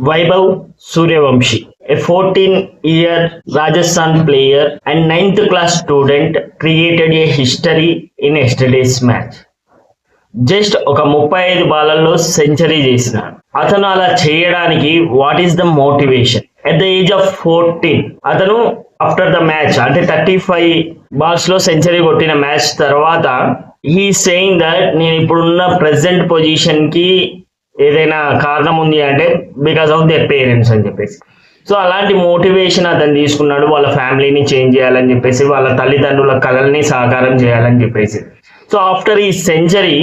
Vaibhav Suryavanshi, a 14-year Rajasthan player and 9th class student, created a history in yesterday's match. Just ఒక 35 బాలల్లో century చేసినాడు. అతను అలా చేయడానికి what is the motivation? At the age of 14 అతను after the match అంటే 35 balls లో century కొట్టిన match తర్వాత హీ సేయింగ్ దట్ నేను ఇప్పుడున్న ప్రెసెంట్ పొజిషన్ కి ఏదైనా కారణం ఉంది అంటే బికాస్ ఆఫ్ దేర్ పేరెంట్స్ అని చెప్పేసి. సో అలాంటి మోటివేషన్ అతను తీసుకున్నాడు, వాళ్ళ ఫ్యామిలీని చేంజ్ చేయాలని చెప్పేసి, వాళ్ళ తల్లిదండ్రుల కళల్ని సాకారం చేయాలని చెప్పేసి. సో ఆఫ్టర్ ఈ century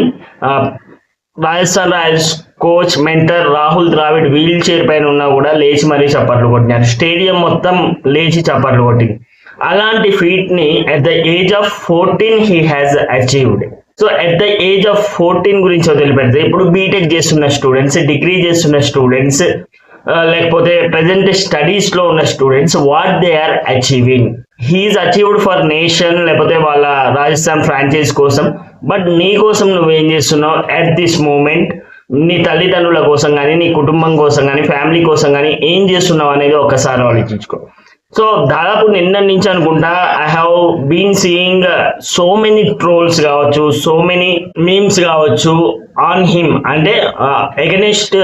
Rajasthan Royals coach mentor Rahul Dravid wheelchair పైన ఉన్నా కూడా లేచి మరీ చప్పట్లు కొట్టినారు. స్టేడియం మొత్తం లేచి చప్పట్లు కొట్టింది. అలాంటి ఫీట్ ని at the age of 14 he has achieved. So at the age of 14 గురించి వదిలిపెడితే ఇప్పుడు బీటెక్ చేస్తున్న స్టూడెంట్స్, డిగ్రీ చేస్తున్న స్టూడెంట్స్, లేకపోతే ప్రజెంట్ స్టడీస్ లో ఉన్న students what they are achieving. He's achieved for nation లేకపోతే వాళ్ళ రాజస్థాన్ ఫ్రాంచైజ్ కోసం. బట్ నీ కోసం నువ్వేం చేస్తున్నావు అట్ దిస్ మూమెంట్? నీ తల్లిదండ్రుల కోసం కానీ, నీ కుటుంబం కోసం కానీ, ఫ్యామిలీ కోసం కానీ ఏం చేస్తున్నావు అనేది ఒకసారి ఆలోచించుకో. సో దాదాపు నిన్న నుంచి అనుకుంటా I have been seeing so many trolls కావచ్చు, సో మెనీ మీమ్స్ కావచ్చు ఆన్ హిమ్, అంటే అగెనిస్ట్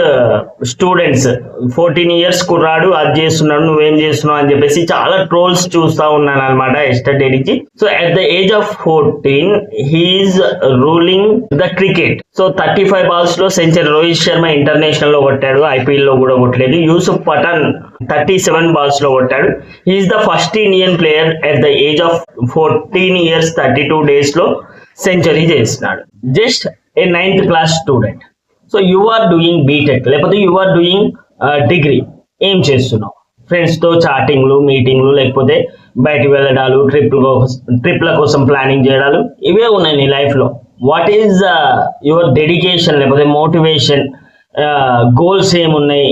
స్టూడెంట్స్. 14 years కుర్రాడు అది చేస్తున్నాడు, నువ్వేం చేస్తున్నావు అని చెప్పేసి చాలా ట్రోల్స్ చూస్తా ఉన్నాను అనమాట ఎస్టర్డే నుంచి. So at the age of 14 he's ruling the cricket. So 35 balls లో సెంచరీ. రోహిత్ శర్మ ఇంటర్నేషనల్ లో కొట్టాడు, ఐపీఎల్ లో కూడా కొట్టలేదు. యూసుఫ్ పఠాన్ 37 balls లో కొట్టాడు. He's the first Indian player at the age of 14 years 32 days లో సెంచరీ చేసినాడు. Just a 9th class student. So you are doing BTech లేకపోతే యు ఆర్ డూయింగ్ డిగ్రీ. ఏం చేస్తున్నావు? ఫ్రెండ్స్తో చాటింగ్లు, మీటింగ్లు, లేకపోతే బయటికి వెళ్ళడాలు, ట్రిప్ల కోసం ప్లానింగ్ చేయడాలు, ఇవే ఉన్నాయి నీ లైఫ్లో. వాట్ ఈజ్ యువర్ డెడికేషన్ లేకపోతే మోటివేషన్? గోల్స్ ఏమున్నాయి?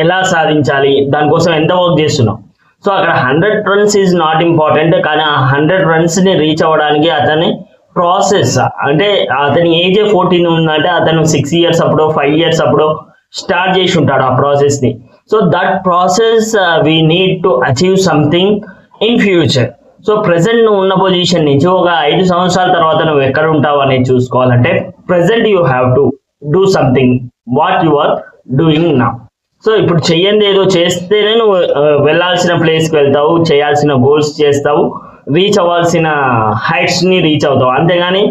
ఎలా సాధించాలి? దానికోసం ఎంత వర్క్ చేస్తున్నావు? సో అక్కడ 100 runs ఈజ్ నాట్ ఇంపార్టెంట్, కానీ ఆ 100 runsని రీచ్ అవ్వడానికి అతని ప్రాసెస్, అంటే అతని ఏజ్ 14 ఉందంటే అతను 6 years అప్పుడు, 5 years అప్పుడు స్టార్ట్ చేసి ఉంటాడు ఆ ప్రాసెస్ని. So that process we need to achieve something in future. So present నువ్వు ఉన్న పొజిషన్ నుంచి ఒక 5 సంవత్సరాల తర్వాత నువ్వు ఎక్కడ ఉంటావు అనేది చూసుకోవాలంటే present you have to do something what you are doing now. So ఇప్పుడు చెయ్యండి ఏదో చేస్తేనే నువ్వు వెళ్ళాల్సిన ప్లేస్కి వెళ్తావు, చేయాల్సిన గోల్స్ చేస్తావు, రీచ్ అవ్వాల్సిన హైట్స్ ని రీచ్ అవుతావు. అంతేగాని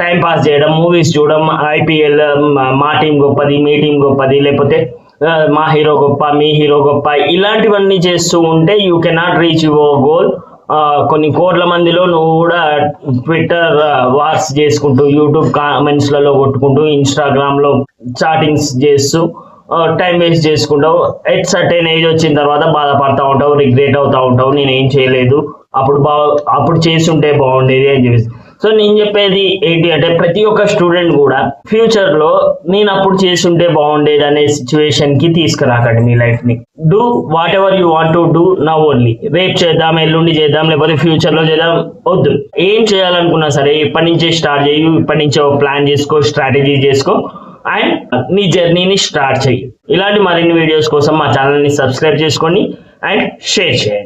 టైం పాస్ చేయడం, మూవీస్ చూడడం, ఐపీఎల్ మా టీం గొప్పది, మీ టీం గొప్పది, లేకపోతే మా హీరో గొప్ప, మీ హీరో గొప్ప, ఇలాంటివన్నీ చేస్తూ ఉంటే you cannot reach your goal. కొన్ని కోట్ల మందిలో నువ్వు కూడా ట్విట్టర్ వార్స్ చేసుకుంటూ, యూట్యూబ్ కామెంట్స్లలో కొట్టుకుంటూ, ఇన్స్టాగ్రామ్లో చాటింగ్స్ చేస్తూ టైం వేస్ట్ చేసుకుంటావు. ఎట్ సర్టెన్ ఏజ్ వచ్చిన తర్వాత బాధపడతా ఉంటావు, రిగ్రెట్ అవుతా ఉంటావు, నేనేం చేయలేదు, అప్పుడు చేస్తుంటే బాగుండేది అని చెప్పేసి. సో నేను చెప్పేది ఏంటి అంటే ప్రతి ఒక్క స్టూడెంట్ కూడా ఫ్యూచర్లో నేను అప్పుడు చేస్తుంటే బాగుండేది అనే సిచ్యువేషన్కి తీసుకురాకండి మీ లైఫ్ని. Do what ever you want to do now only. రేపు చేద్దాం, ఎల్లుండి చేద్దాం, లేకపోతే ఫ్యూచర్లో చేద్దాం వద్దు. ఏం చేయాలనుకున్నా సరే ఇప్పటి నుంచే స్టార్ట్ చేయి, ఇప్పటి నుంచే ఒక ప్లాన్ చేసుకో, స్ట్రాటజీ చేసుకో అండ్ నీ జర్నీని స్టార్ట్ చెయ్యి. ఇలాంటి మరిన్ని వీడియోస్ కోసం మా ఛానల్ని సబ్స్క్రైబ్ చేసుకోండి అండ్ షేర్ చేయండి.